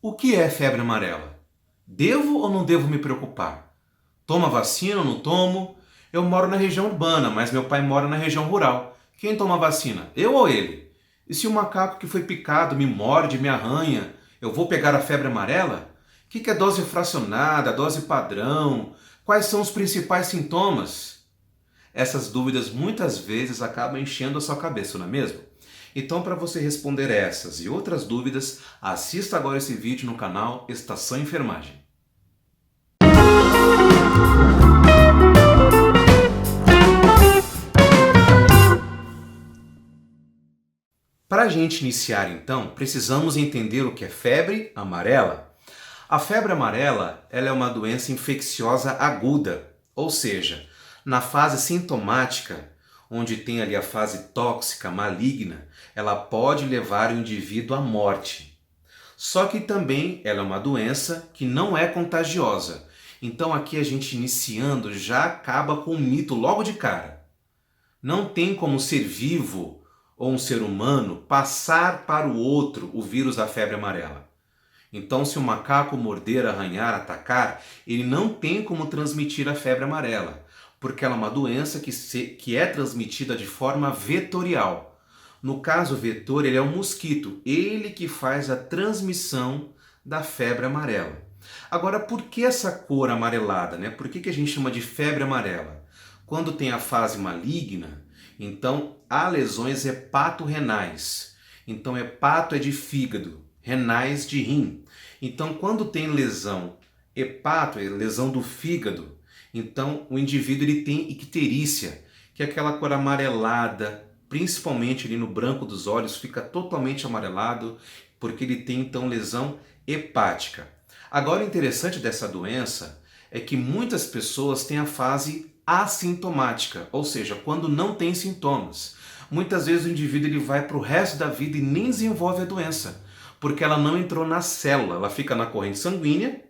O que é febre amarela? Devo ou não devo me preocupar? Tomo a vacina ou não tomo? Eu moro na região urbana, mas meu pai mora na região rural. Quem toma a vacina? Eu ou ele? E se o macaco que foi picado me morde, me arranha, eu vou pegar a febre amarela? O que é dose fracionada, dose padrão? Quais são os principais sintomas? Essas dúvidas muitas vezes acabam enchendo a sua cabeça, não é mesmo? Então, para você responder essas e outras dúvidas, assista agora esse vídeo no canal Estação Enfermagem. Para a gente iniciar então, precisamos entender o que é febre amarela. A febre amarela ela é uma doença infecciosa aguda, ou seja, na fase sintomática, onde tem ali a fase tóxica, maligna, ela pode levar o indivíduo à morte. Só que também ela é uma doença que não é contagiosa. Então aqui a gente iniciando já acaba com o mito logo de cara. Não tem como um ser vivo ou um ser humano passar para o outro o vírus da febre amarela. Então, se o macaco morder, arranhar, atacar, ele não tem como transmitir a febre amarela, porque ela é uma doença que é transmitida de forma vetorial. No caso, o vetor ele é um mosquito, ele que faz a transmissão da febre amarela. Agora, por que essa cor amarelada, né? Por que a gente chama de febre amarela? Quando tem a fase maligna, então há lesões hepatorrenais. Então, hepato é de fígado, renais de rim. Então, quando tem lesão hepato, lesão do fígado, então o indivíduo ele tem icterícia, que é aquela cor amarelada, principalmente ali no branco dos olhos, fica totalmente amarelado, porque ele tem então lesão hepática. Agora, o interessante dessa doença é que muitas pessoas têm a fase assintomática, ou seja, quando não tem sintomas. Muitas vezes o indivíduo ele vai para o resto da vida e nem desenvolve a doença, porque ela não entrou na célula, ela fica na corrente sanguínea.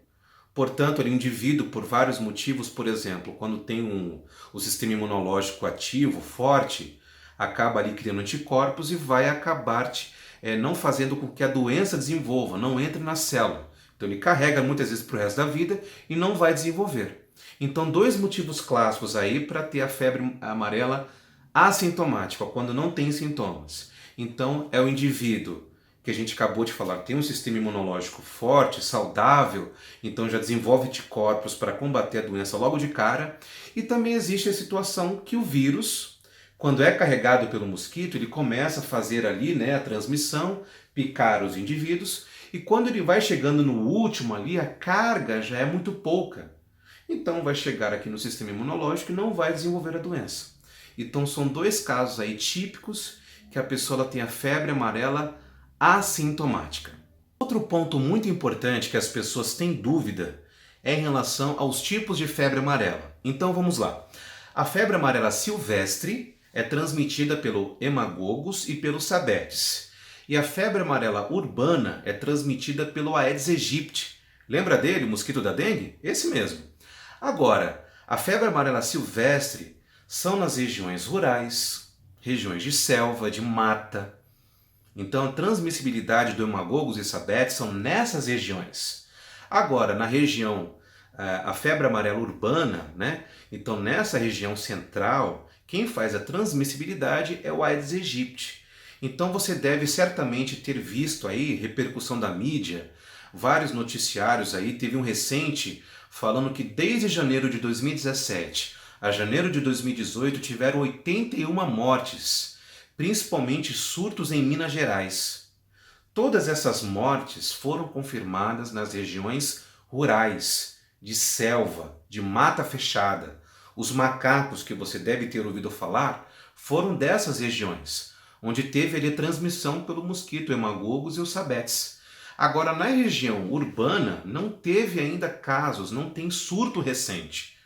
Portanto, o indivíduo, por vários motivos, por exemplo, quando tem o sistema imunológico ativo, forte, acaba ali criando anticorpos e vai acabar não fazendo com que a doença desenvolva, não entre na célula. Então ele carrega muitas vezes para o resto da vida e não vai desenvolver. Então, dois motivos clássicos aí para ter a febre amarela assintomática, quando não tem sintomas. Então, é o indivíduo que a gente acabou de falar, tem um sistema imunológico forte, saudável, então já desenvolve anticorpos para combater a doença logo de cara. E também existe a situação que o vírus, quando é carregado pelo mosquito, ele começa a fazer ali, né, a transmissão, picar os indivíduos, e quando ele vai chegando no último ali, a carga já é muito pouca. Então vai chegar aqui no sistema imunológico e não vai desenvolver a doença. Então são dois casos aí típicos que a pessoa tem a febre amarela assintomática. Outro ponto muito importante que as pessoas têm dúvida é em relação aos tipos de febre amarela. Então vamos lá. A febre amarela silvestre é transmitida pelo hemagogos e pelo sabetes. E a febre amarela urbana é transmitida pelo Aedes aegypti. Lembra dele, o mosquito da dengue? Esse mesmo. Agora, a febre amarela silvestre são nas regiões rurais, regiões de selva, de mata. Então, a transmissibilidade do hemagogos e sabetes são nessas regiões. Agora, na região, a febre amarela urbana, né? Então, nessa região central, quem faz a transmissibilidade é o Aedes aegypti. Então, você deve certamente ter visto aí, repercussão da mídia, vários noticiários aí, teve um recente falando que desde janeiro de 2017 a janeiro de 2018 tiveram 81 mortes, principalmente surtos em Minas Gerais. Todas essas mortes foram confirmadas nas regiões rurais, de selva, de mata fechada. Os macacos que você deve ter ouvido falar foram dessas regiões, onde teve ali transmissão pelo mosquito hemagogos e os sabetes. Agora, na região urbana, não teve ainda casos, não tem surto recente.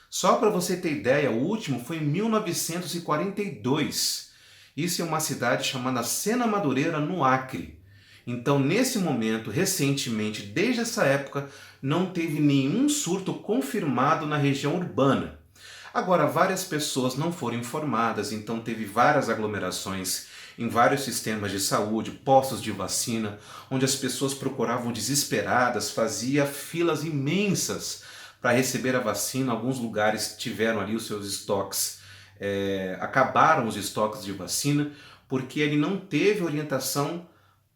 Só para você ter ideia, o último foi em 1942. Isso é uma cidade chamada Sena Madureira, no Acre. Então, nesse momento, recentemente, desde essa época, não teve nenhum surto confirmado na região urbana. Agora, várias pessoas não foram informadas, então teve várias aglomerações em vários sistemas de saúde, postos de vacina, onde as pessoas procuravam desesperadas, fazia filas imensas para receber a vacina. Alguns lugares tiveram ali os seus estoques, acabaram os estoques de vacina, porque ele não teve orientação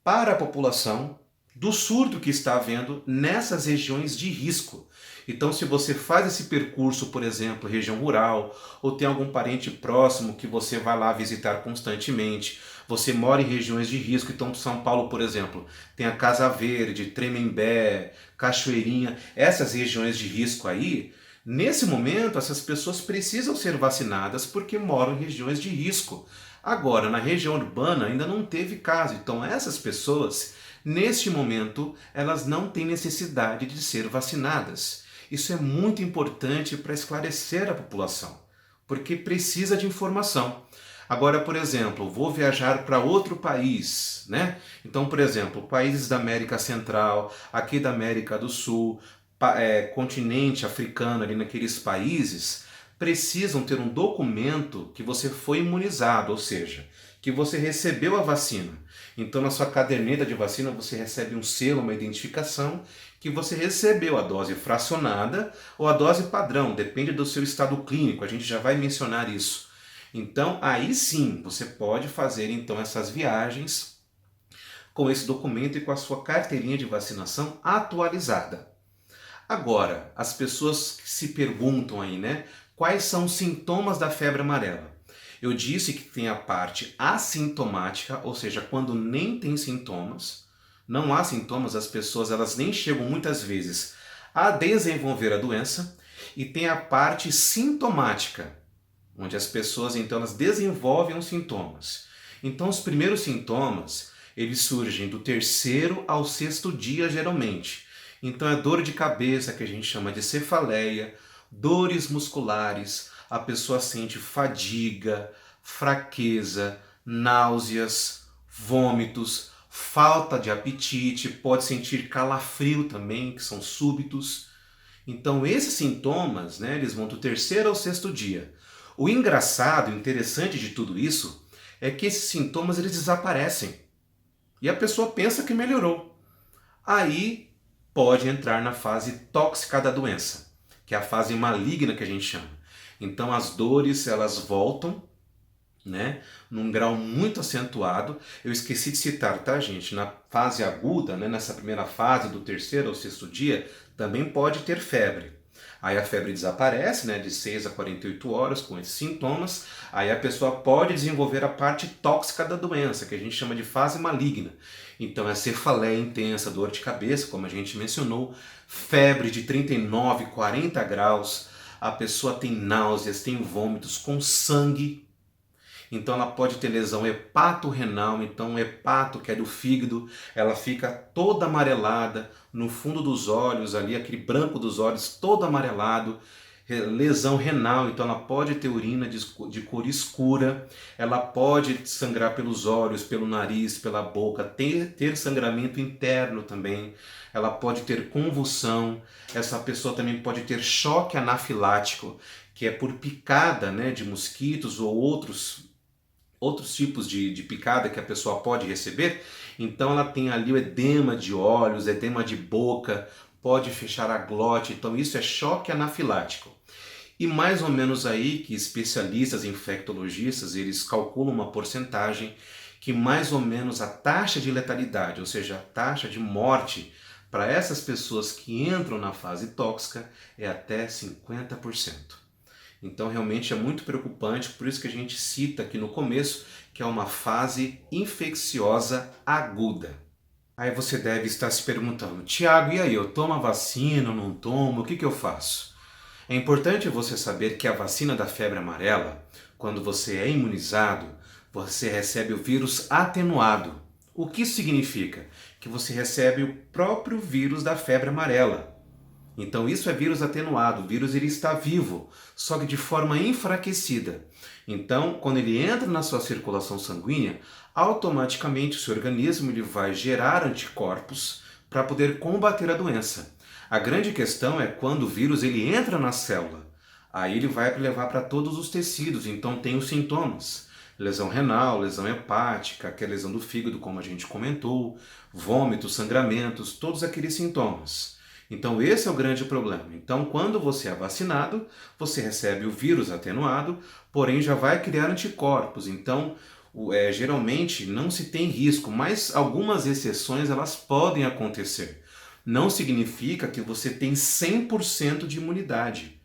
para a população do surto que está havendo nessas regiões de risco. Então, se você faz esse percurso, por exemplo, região rural, ou tem algum parente próximo que você vai lá visitar constantemente, você mora em regiões de risco, então São Paulo, por exemplo, tem a Casa Verde, Tremembé, Cachoeirinha, essas regiões de risco aí, nesse momento essas pessoas precisam ser vacinadas porque moram em regiões de risco. Agora, na região urbana ainda não teve caso, então essas pessoas, neste momento, elas não têm necessidade de ser vacinadas. Isso é muito importante para esclarecer a população, porque precisa de informação. Agora, por exemplo, vou viajar para outro país, né? Então, por exemplo, países da América Central, aqui da América do Sul, continente africano, ali naqueles países, precisam ter um documento que você foi imunizado, ou seja, que você recebeu a vacina. Então, na sua caderneta de vacina, você recebe um selo, uma identificação, que você recebeu a dose fracionada ou a dose padrão, depende do seu estado clínico, a gente já vai mencionar isso. Então, aí sim, você pode fazer então essas viagens com esse documento e com a sua carteirinha de vacinação atualizada. Agora, as pessoas que se perguntam aí, né, quais são os sintomas da febre amarela? Eu disse que tem a parte assintomática, ou seja, quando nem tem sintomas, não há sintomas, as pessoas elas nem chegam muitas vezes a desenvolver a doença, e tem a parte sintomática, onde as pessoas então elas desenvolvem os sintomas. Então os primeiros sintomas, eles surgem do 3º ao 6º dia geralmente. Então é dor de cabeça, que a gente chama de cefaleia, dores musculares, a pessoa sente fadiga, fraqueza, náuseas, vômitos, falta de apetite, pode sentir calafrio também, que são súbitos. Então esses sintomas, né, eles vão do 3º ao 6º dia. O engraçado, interessante de tudo isso, é que esses sintomas eles desaparecem. E a pessoa pensa que melhorou. Aí pode entrar na fase tóxica da doença, que é a fase maligna que a gente chama. Então as dores elas voltam, né, num grau muito acentuado. Eu esqueci de citar, tá, gente? Na fase aguda, né, nessa primeira fase do 3º ao 6º dia, também pode ter febre. Aí a febre desaparece, né, de 6 a 48 horas com esses sintomas. Aí a pessoa pode desenvolver a parte tóxica da doença, que a gente chama de fase maligna. Então é cefaleia intensa, dor de cabeça, como a gente mencionou, febre de 39, 40 graus, a pessoa tem náuseas, tem vômitos com sangue. Então ela pode ter lesão hepato-renal, então o hepato, que é do fígado, ela fica toda amarelada, no fundo dos olhos, ali aquele branco dos olhos todo amarelado, lesão renal, então ela pode ter urina de cor escura, ela pode sangrar pelos olhos, pelo nariz, pela boca, ter sangramento interno também, ela pode ter convulsão, essa pessoa também pode ter choque anafilático, que é por picada, né, de mosquitos ou outros tipos de picada que a pessoa pode receber. Então ela tem ali o edema de olhos, edema de boca, pode fechar a glote, então isso é choque anafilático. E mais ou menos aí que especialistas infectologistas, eles calculam uma porcentagem que mais ou menos a taxa de letalidade, ou seja, a taxa de morte para essas pessoas que entram na fase tóxica é até 50%. Então realmente é muito preocupante, por isso que a gente cita aqui no começo que é uma fase infecciosa aguda. Aí você deve estar se perguntando, Tiago, e aí, eu tomo a vacina, eu não tomo, o que eu faço? É importante você saber que a vacina da febre amarela, quando você é imunizado, você recebe o vírus atenuado. O que isso significa? Que você recebe o próprio vírus da febre amarela. Então isso é vírus atenuado, o vírus ele está vivo, só que de forma enfraquecida. Então, quando ele entra na sua circulação sanguínea, automaticamente o seu organismo ele vai gerar anticorpos para poder combater a doença. A grande questão é quando o vírus ele entra na célula, aí ele vai levar para todos os tecidos, então tem os sintomas. lesão renal, lesão hepática, que é a lesão do fígado, como a gente comentou, vômitos, sangramentos, todos aqueles sintomas. Então esse é o grande problema. Então quando você é vacinado, você recebe o vírus atenuado, porém já vai criar anticorpos. Então geralmente não se tem risco, mas algumas exceções elas podem acontecer. Não significa que você tem 100% de imunidade.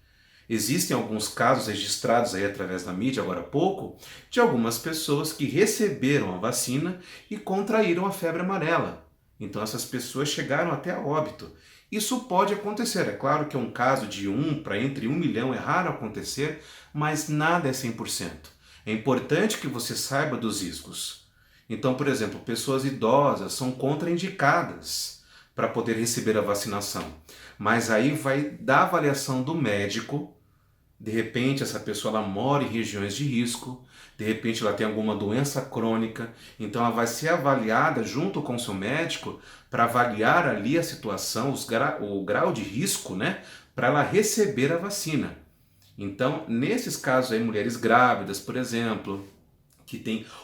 Existem alguns casos registrados aí através da mídia agora há pouco, de algumas pessoas que receberam a vacina e contraíram a febre amarela. Então essas pessoas chegaram até a óbito. Isso pode acontecer, é claro que é um caso de 1 para entre 1 milhão, é raro acontecer, mas nada é 100%. É importante que você saiba dos riscos. Então, por exemplo, pessoas idosas são contraindicadas para poder receber a vacinação. Mas aí vai da avaliação do médico. De repente essa pessoa ela mora em regiões de risco, de repente ela tem alguma doença crônica, então ela vai ser avaliada junto com o seu médico para avaliar ali a situação, o grau de risco, né, para ela receber a vacina. Então, nesses casos aí, mulheres grávidas, por exemplo,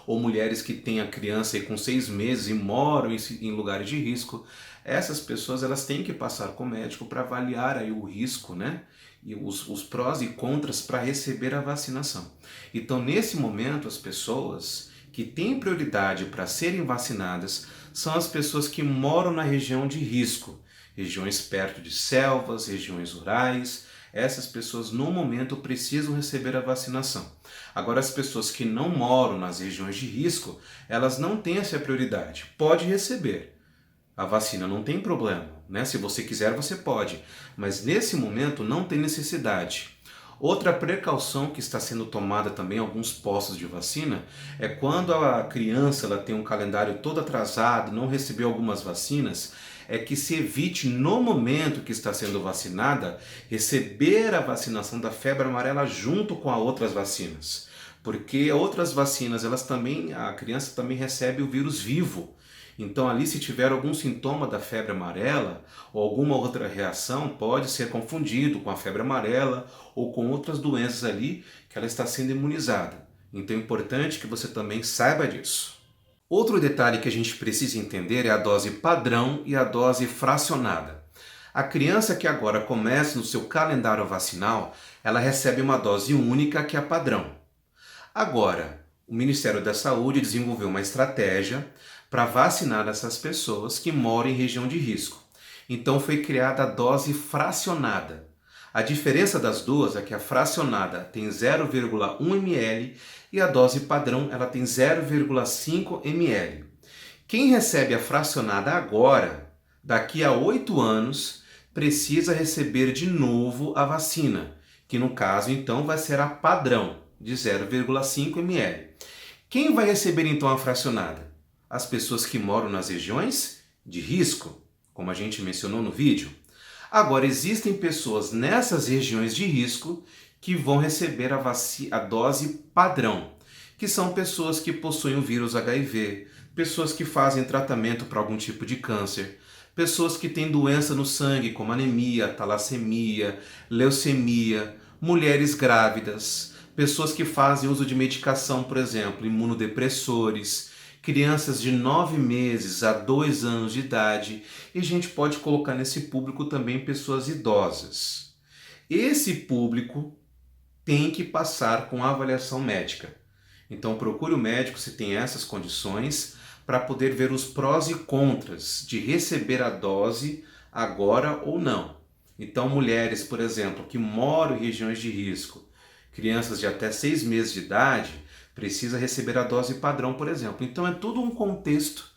ou mulheres que têm a criança aí com 6 meses e moram em lugares de risco, essas pessoas elas têm que passar com o médico para avaliar aí o risco, né? E os prós e contras para receber a vacinação. Então, nesse momento, as pessoas que têm prioridade para serem vacinadas são as pessoas que moram na região de risco, regiões perto de selvas, regiões rurais. Essas pessoas, no momento, precisam receber a vacinação. Agora, as pessoas que não moram nas regiões de risco, elas não têm essa prioridade. Pode receber a vacina, não tem problema, né? Se você quiser, você pode. Mas nesse momento não tem necessidade. Outra precaução que está sendo tomada também em alguns postos de vacina é quando a criança ela tem um calendário todo atrasado, não recebeu algumas vacinas, é que se evite no momento que está sendo vacinada receber a vacinação da febre amarela junto com as outras vacinas. Porque outras vacinas, a criança também recebe o vírus vivo. Então ali se tiver algum sintoma da febre amarela ou alguma outra reação, pode ser confundido com a febre amarela ou com outras doenças ali que ela está sendo imunizada. Então é importante que você também saiba disso. Outro detalhe que a gente precisa entender é a dose padrão e a dose fracionada. A criança que agora começa no seu calendário vacinal, ela recebe uma dose única que é a padrão. Agora, o Ministério da Saúde desenvolveu uma estratégia para vacinar essas pessoas que moram em região de risco. Então foi criada a dose fracionada. A diferença das duas é que a fracionada tem 0,1 ml e a dose padrão ela tem 0,5 ml. Quem recebe a fracionada agora, daqui a 8 anos, precisa receber de novo a vacina, que no caso então vai ser a padrão, de 0,5 ml. Quem vai receber então a fracionada? As pessoas que moram nas regiões de risco, como a gente mencionou no vídeo. Agora, existem pessoas nessas regiões de risco que vão receber a dose padrão, que são pessoas que possuem o vírus HIV, pessoas que fazem tratamento para algum tipo de câncer, pessoas que têm doença no sangue, como anemia, talassemia, leucemia, mulheres grávidas, pessoas que fazem uso de medicação, por exemplo, imunodepressores, crianças de 9 meses a 2 anos de idade, e a gente pode colocar nesse público também pessoas idosas. Esse público tem que passar com avaliação médica. Então procure o médico se tem essas condições para poder ver os prós e contras de receber a dose agora ou não. Então mulheres, por exemplo, que moram em regiões de risco, crianças de até 6 meses de idade, precisa receber a dose padrão, por exemplo. Então é todo um contexto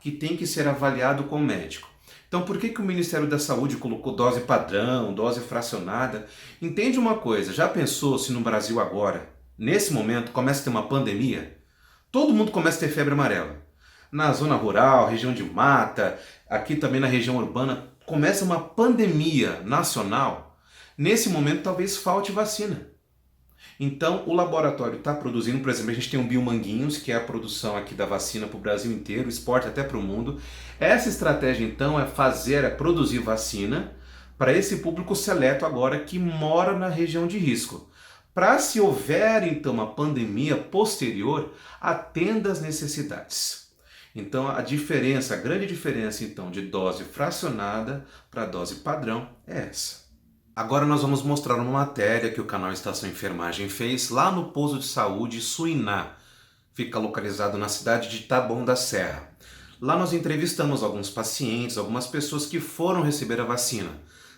que tem que ser avaliado com o médico. Então por que o Ministério da Saúde colocou dose padrão, dose fracionada? Entende uma coisa, já pensou se no Brasil agora, nesse momento, começa a ter uma pandemia? Todo mundo começa a ter febre amarela. Na zona rural, região de mata, aqui também na região urbana, começa uma pandemia nacional. Nesse momento talvez falte vacina. Então, o laboratório está produzindo, por exemplo, a gente tem o Biomanguinhos, que é a produção aqui da vacina para o Brasil inteiro, exporta até para o mundo. Essa estratégia, então, é produzir vacina para esse público seleto agora que mora na região de risco. Para se houver então uma pandemia posterior, atenda às necessidades. Então a grande diferença então de dose fracionada para dose padrão é essa. Agora nós vamos mostrar uma matéria que o canal Estação Enfermagem fez lá no posto de saúde Suiná. Fica localizado na cidade de Taboão da Serra. Lá nós entrevistamos alguns pacientes, algumas pessoas que foram receber a vacina.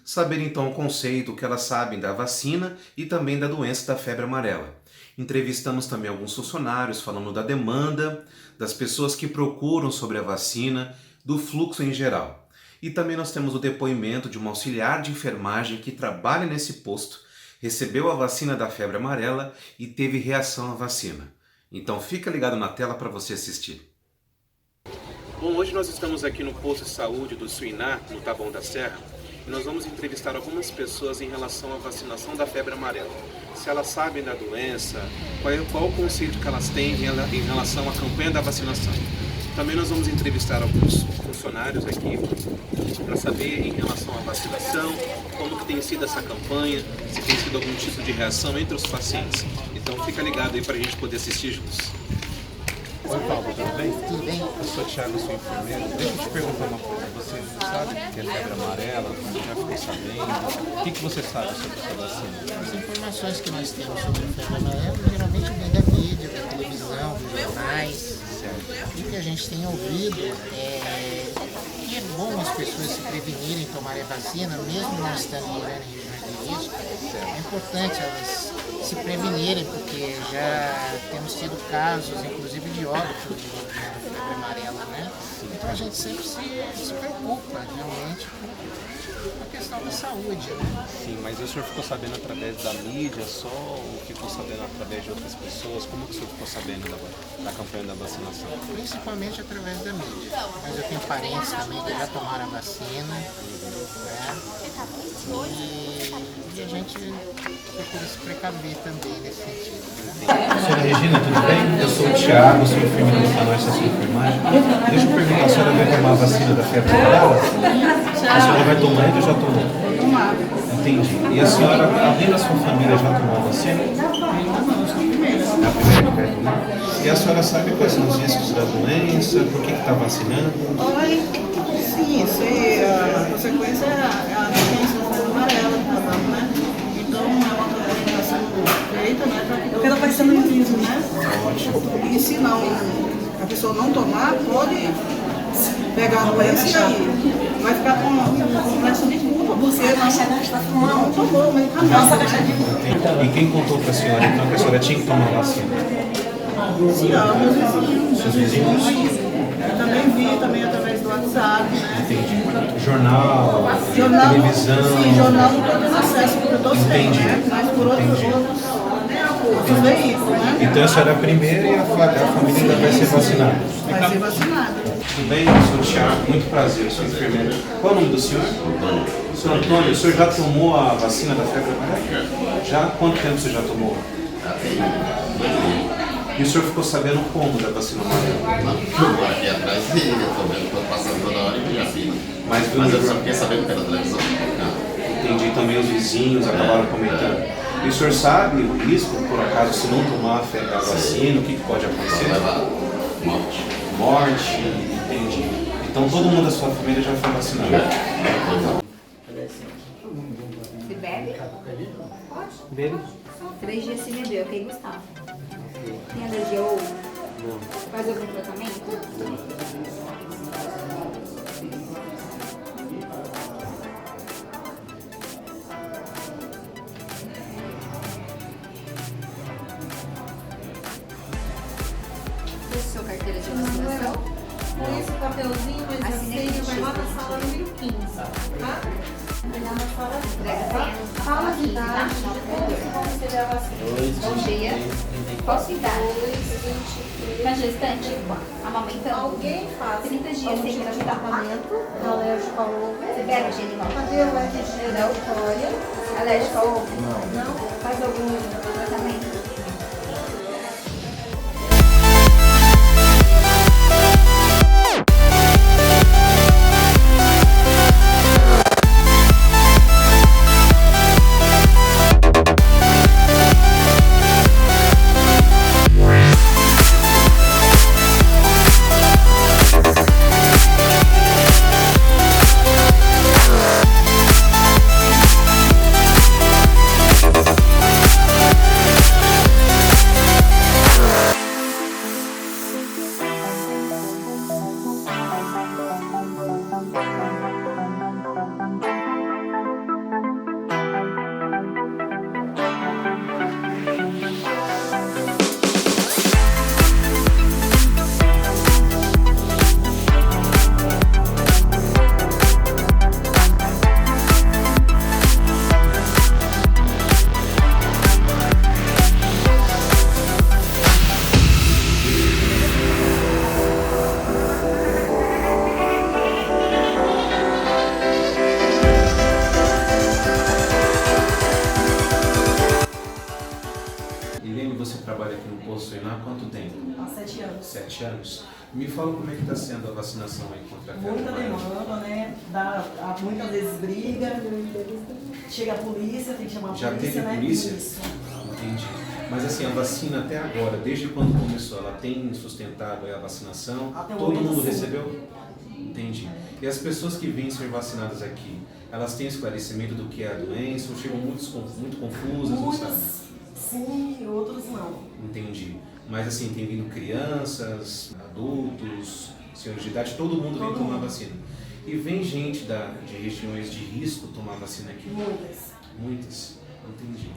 Saber então o conceito, o que elas sabem da vacina e também da doença da febre amarela. Entrevistamos também alguns funcionários falando da demanda, das pessoas que procuram sobre a vacina, do fluxo em geral. E também nós temos o depoimento de uma auxiliar de enfermagem que trabalha nesse posto, recebeu a vacina da febre amarela e teve reação à vacina. Então fica ligado na tela para você assistir. Bom, hoje nós estamos aqui no posto de saúde do Suiná, no Taboão da Serra, e nós vamos entrevistar algumas pessoas em relação à vacinação da febre amarela. Se elas sabem da doença, qual o conceito que elas têm em relação à campanha da vacinação. Também nós vamos entrevistar alguns funcionários aqui para saber em relação à vacinação, como que tem sido essa campanha, se tem sido algum tipo de reação entre os pacientes. Então fica ligado aí para a gente poder assistir juntos. Oi Paulo, tudo bem? Tudo bem. Eu sou o Thiago, sou enfermeiro. Deixa eu te perguntar uma coisa. Você sabe o que é febre amarela? Já ficou sabendo? O que você sabe sobre essa vacina? As informações que nós temos sobre a febre amarela geralmente vêm da mídia, da televisão, dos jornais. E o que a gente tem ouvido é que é bom as pessoas se prevenirem, tomarem a vacina, mesmo não estando morando em regiões de risco. É importante elas se prevenirem, porque já temos tido casos, inclusive de óbito, de febre amarela, né? Então a gente sempre se preocupa realmente com a questão da saúde, né? Sim, mas o senhor ficou sabendo através da mídia só ou ficou sabendo através de outras pessoas? Como que o senhor ficou sabendo da campanha da vacinação? Principalmente através da mídia. Mas eu tenho parentes também que já tomaram a vacina, né? E a gente procura se precaver também nesse sentido. Senhora Regina, tudo bem? Eu sou o Thiago, sou enfermeiro do canal Estação Enfermagem. Deixa eu perguntar, a senhora vai tomar a vacina da febre amarela? A senhora vai tomar ou já tomou? Vou tomar. Entendi. E a senhora, alguém da sua família já tomou a vacina? Não, sou a primeira. É a primeira que vai tomar? E a senhora sabe quais são os riscos da doença? Por que está vacinando? Olha, sim, a consequência é a doença da febre amarela, né? Então é uma campanha que está sendo feita, né? Porque ela vai sendo liso, né? Ótimo. E se não, a pessoa não tomar, pode pegar a doença e aí vai ficar com um complexo de culpa, porque não tomou o medicamento. E quem contou para a senhora então que a senhora tinha que tomar a vacina? Sim, Seus vizinhos? eu também vi, também através do WhatsApp, né? Entendi. Jornal, Jornal, televisão. sim, jornal não estou tendo acesso porque eu estou sem, Entendi. né? Mas por outros veículos, né? Então a senhora é a primeira e a família ainda vai ser vacinada. Vai ser vacinada. Tudo bem? Eu sou o Thiago, muito prazer, eu sou enfermeiro. Qual é o nome do senhor? Antônio. Senhor Antônio, o senhor já tomou a vacina da febre amarela? Já? Quanto tempo você já tomou? E o senhor ficou sabendo como da vacina amarela? Eu moro aqui atrás dele, eu tô vendo, tô passando toda hora e já vi, né? Mas Mas eu só fiquei sabendo pela televisão. entendi, também os vizinhos acabaram comentando. E o senhor sabe o risco, por acaso, se não tomar a vacina, o que pode acontecer? Leva morte. Morte, entendi. Então todo mundo da sua família já foi vacinado? Você bebe? Pode. Bebe? 3 dias sem beber, ok, Gustavo? Tem alergia ou faz algum tratamento? Essa é a sua carteira de vacinação? Com esse papelzinho, mas a Assinei senha aqui vai no lá na título. sala número 15, tá? Vai lá na sala Entrega a senha no Fala de aqui, idade, tá? de como vão receber a vacina. Bom dia. Qual sua idade? 23. Tá gestante? Amamentando? Alguém faz 30 dias algum sem tipo de engravidar. tratamento alérgico ao ovo? Você bebe gelimão? Cadê o RG da Vitória? Alérgico ao ovo? Não. Faz algum tratamento? vacinando há quanto tempo? Há 7 anos. 7 anos. Me fala como é que está sendo a vacinação aí contra a febre Muita amarela. demanda, né? Dá muitas vezes briga, chega a polícia, tem que chamar a Já polícia, teve né? polícia? Isso. Entendi. Mas assim, a vacina até agora, desde quando começou, ela tem sustentado a vacinação? Até o Todo momento, mundo sim. recebeu? Entendi. E as pessoas que vêm ser vacinadas aqui, elas têm esclarecimento do que é a doença ou chegam muito confusas, não sabem? Muitos sim, outros não. Entendi. Mas assim, tem vindo crianças, adultos, senhores de idade, todo mundo vem Todo tomar mundo. vacina. E vem gente de regiões de risco tomar vacina aqui? Muitas. Muitas. Entendi.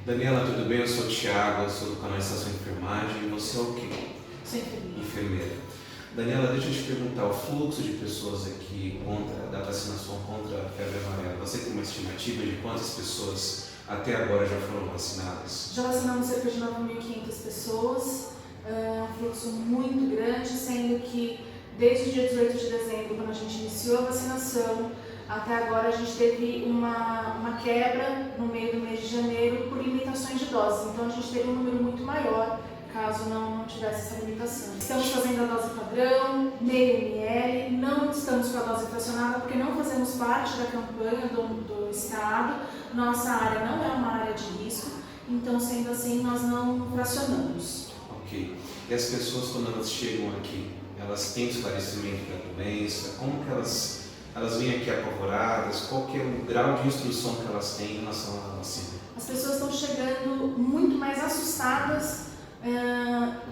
Daniela, tudo bem? Eu sou o Thiago, eu sou do canal Estação Enfermagem. E você é o quê? Sou enfermeira. Enfermeira. Daniela, deixa eu te perguntar, o fluxo de pessoas aqui da vacinação contra a febre amarela, você tem uma estimativa de quantas pessoas até agora já foram vacinadas? Já vacinamos cerca de 9.500 pessoas, um fluxo muito grande, sendo que desde o dia 18 de dezembro, quando a gente iniciou a vacinação, até agora a gente teve uma quebra no meio do mês de janeiro por limitações de doses, então a gente teve um número muito maior caso não tivesse essa limitação. Estamos fazendo a dose padrão, meio ml, não estamos com a dose fracionada porque não fazemos parte da campanha do Estado, nossa área não é uma área de risco, então sendo assim nós não fracionamos. Ok. E as pessoas quando elas chegam aqui, elas têm esclarecimento da doença? Como que elas vêm aqui apavoradas? Qual que é o grau de instrução que elas têm em relação à vacina? As pessoas estão chegando muito mais assustadas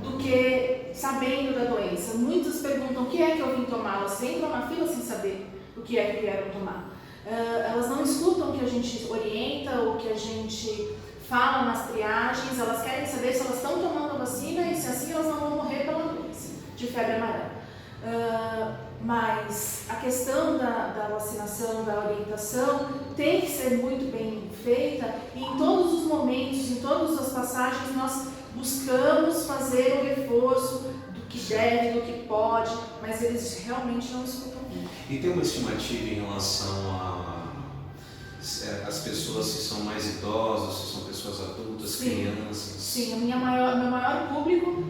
do que sabendo da doença. Muitas perguntam o que é que eu vim tomar, elas entram na fila sem saber o que é que vieram tomar. Elas não escutam o que a gente orienta, o que a gente fala nas triagens, elas querem saber se elas estão tomando a vacina e se assim elas não vão morrer pela doença de febre amarela. Mas a questão da vacinação, da orientação, tem que ser muito bem feita e em todos os momentos, em todas as passagens, nós buscamos fazer o reforço do que deve, do que pode, mas eles realmente não escutam muito. E tem uma estimativa em relação as pessoas se são mais idosas, se são pessoas adultas, Sim. crianças? Sim, meu maior público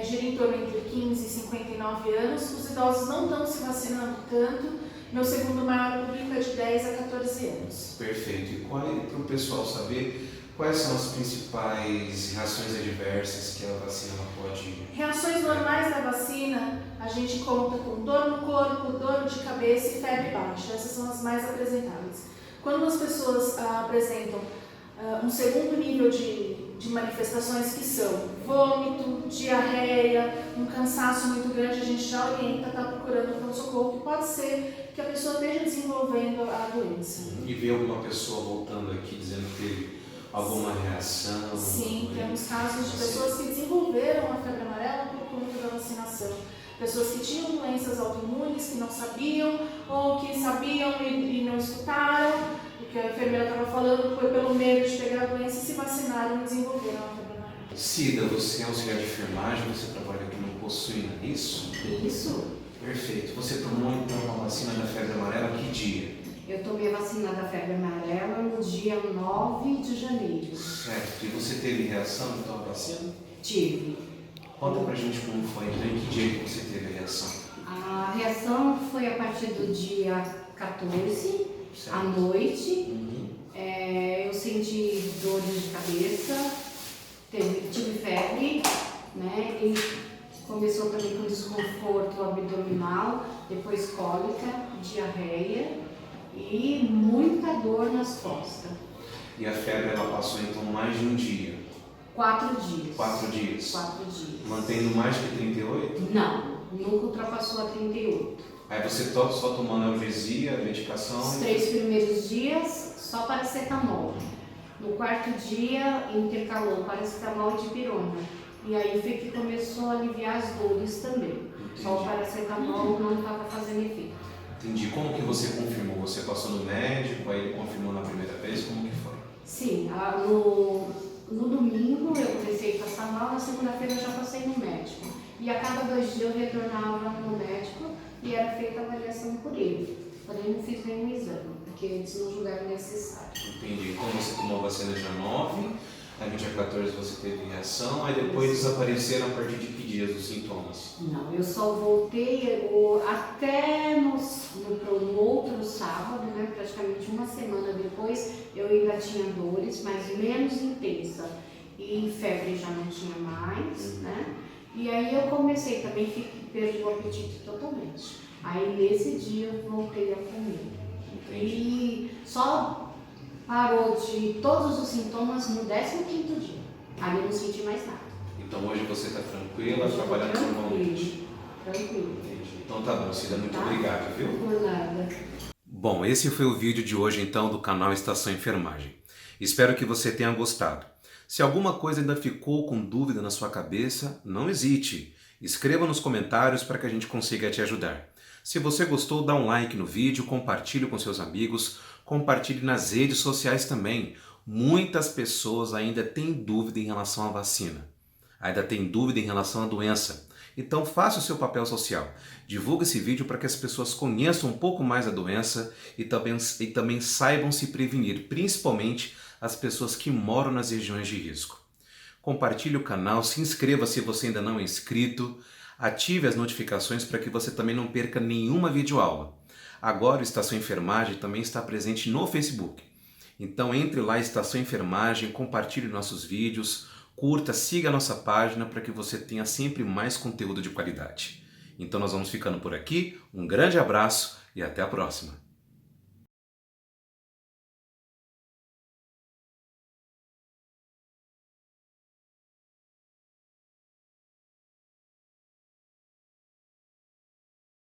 gira em torno entre 15 e 59 anos. Os idosos não estão se vacinando tanto. Meu segundo maior público é de 10 a 14 anos. Perfeito. E para o pessoal saber quais são as principais reações adversas que a vacina pode... Reações normais da vacina, a gente conta com dor no corpo, dor de cabeça e febre baixa. Essas são as mais apresentáveis. Quando as pessoas apresentam um segundo nível de manifestações que são vômito, diarreia, um cansaço muito grande, a gente já orienta, está procurando pronto-socorro, que pode ser que a pessoa esteja desenvolvendo a doença. E ver alguma pessoa voltando aqui dizendo que teve alguma reação? Sim, temos casos de pessoas que desenvolveram a febre amarela por conta da vacinação. Pessoas que tinham doenças autoimunes, que não sabiam, ou que sabiam e não escutaram, o que a enfermeira estava falando foi pelo medo de pegar a doença e se vacinaram e desenvolveram a febre amarela. Cida, você é auxiliar de enfermagem, você trabalha aqui no Possuína, isso? Isso. Perfeito. Você tomou então a vacina da febre amarela que dia? Eu tomei a vacina da febre amarela no dia 9 de janeiro. Certo. E você teve reação então à vacina? Tive. Conta pra gente como foi, então, em que dia que você teve a reação? A reação foi a partir do dia 14, à noite. Eu senti dores de cabeça, tive febre, né? E começou também com desconforto abdominal, depois cólica, diarreia e muita dor nas costas. E a febre ela passou então mais de um dia? 4 dias. 4 dias? 4 dias. Mantendo mais que 38? Não, nunca ultrapassou a 38. Aí você só tomando analgesia, medicação? Os 3 primeiros dias, só paracetamol. No 4º dia, intercalou paracetamol e dipirona. E aí foi que começou a aliviar as dores também. Entendi. Só o paracetamol não estava fazendo efeito. Entendi. Como que você confirmou? Você passou no médico, aí ele confirmou na primeira vez? Como que foi? Sim, no domingo eu comecei a passar mal, na segunda-feira eu já passei no médico. E a cada 2 dias eu retornava no médico e era feita a avaliação por ele. Porém, não fiz nenhum exame, porque eles não julgaram necessário. Entendi. Então você tomou a vacina dia 9, Aí no dia 14 você teve reação, aí depois desapareceram a partir de que dias os sintomas? Não, eu só voltei até no outro sábado, né, praticamente uma semana depois, eu ainda tinha dores, mas menos intensa. E febre já não tinha mais, né? E aí eu comecei também, perdi o apetite totalmente. Aí nesse dia eu voltei a comer. E só parou de todos os sintomas no 15º dia. Aí eu não senti mais nada. Então hoje você está tranquila, trabalhando normalmente? Tranquilo. Entendi. Então tá bom, Cida, muito obrigado, viu? Por nada. Bom, esse foi o vídeo de hoje então do canal Estação Enfermagem. Espero que você tenha gostado. Se alguma coisa ainda ficou com dúvida na sua cabeça, não hesite. Escreva nos comentários para que a gente consiga te ajudar. Se você gostou, dá um like no vídeo, compartilhe com seus amigos, compartilhe nas redes sociais também. Muitas pessoas ainda têm dúvida em relação à vacina. Ainda têm dúvida em relação à doença. Então faça o seu papel social. Divulgue esse vídeo para que as pessoas conheçam um pouco mais a doença e também saibam se prevenir, principalmente as pessoas que moram nas regiões de risco. Compartilhe o canal, se inscreva se você ainda não é inscrito, ative as notificações para que você também não perca nenhuma videoaula. Agora o Estação Enfermagem também está presente no Facebook. Então entre lá, Estação Enfermagem, compartilhe nossos vídeos, curta, siga a nossa página para que você tenha sempre mais conteúdo de qualidade. Então nós vamos ficando por aqui, um grande abraço e até a próxima!